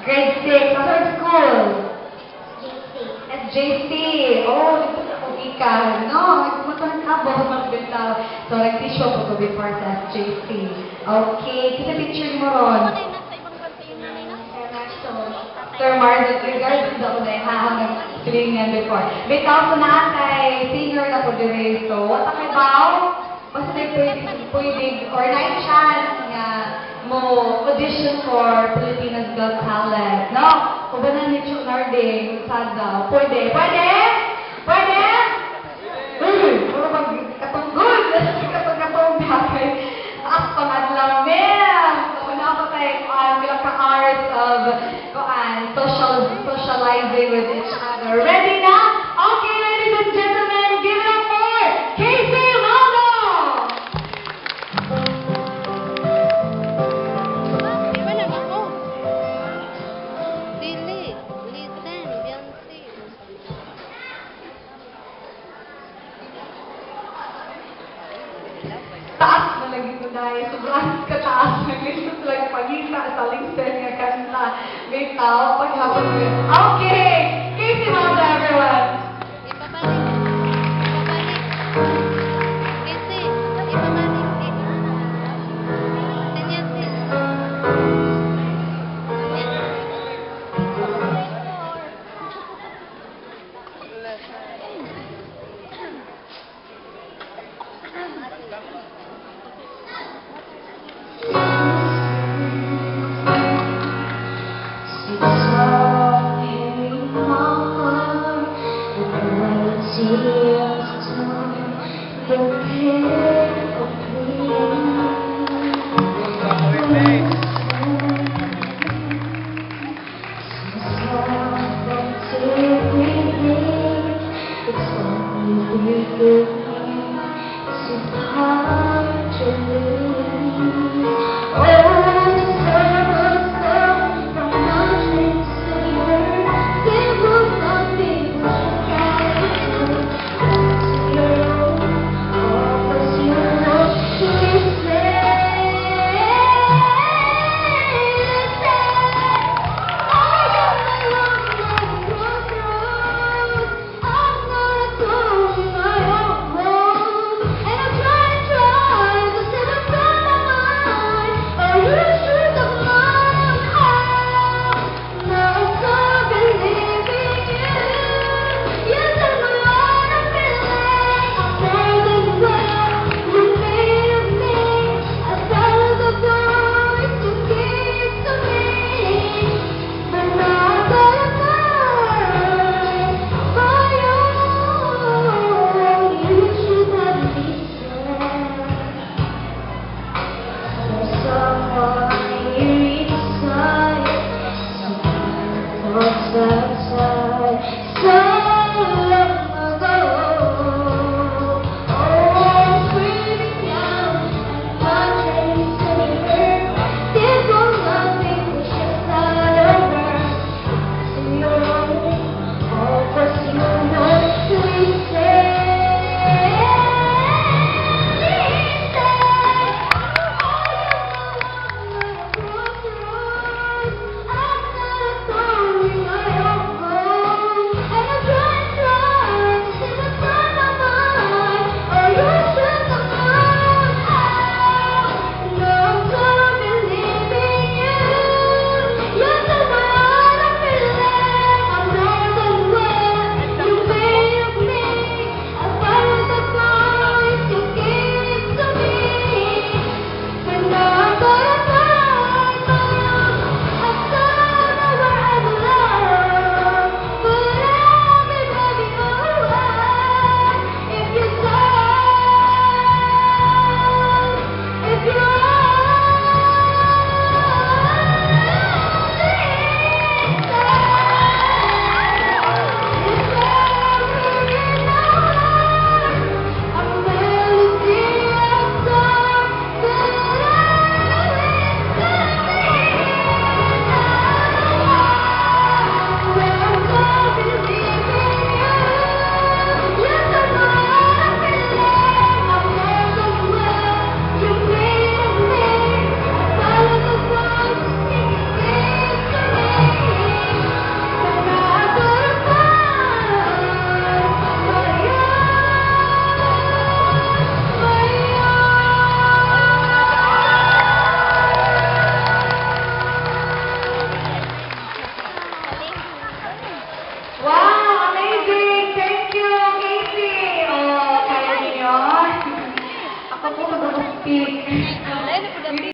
Grade 6. Saan school? JC. At JC. Oh, dito na kong ikan. No, nagpumunta ka ba? Magbitaw. So, nag-tissue ko before sa JC. Okay. Kasi picture mo ron. Ako na yung nasa ibang bansa yung nanay na. Sir Marzo, regards to ako na hahang silingan before. Bitaw ko na kay senior na po dire. So, what ang ibaw? Basta may pwede or night chance nga mo audition for Pilipinas Got Talent. No? Kung ba na ni Chuk Narding, sada. Pwede? Pwede? Pwede? Puro magkatunggol. Katong bakay. Taas pangadlaw, ma'am. Una ko tayo bilang ka-arts of socializing with each other. Ready na? Okay, ladies and gentlemen, give it up for Casey Maldo! Di ba naman ko? Dili. Listen. Beyonce. Taas na lagi ko dahil sobrang kataas na gusto lang pagita sa listen nga kanta. Bitaw, paghapon mo yun. Okay! Casey Maldo, everyone!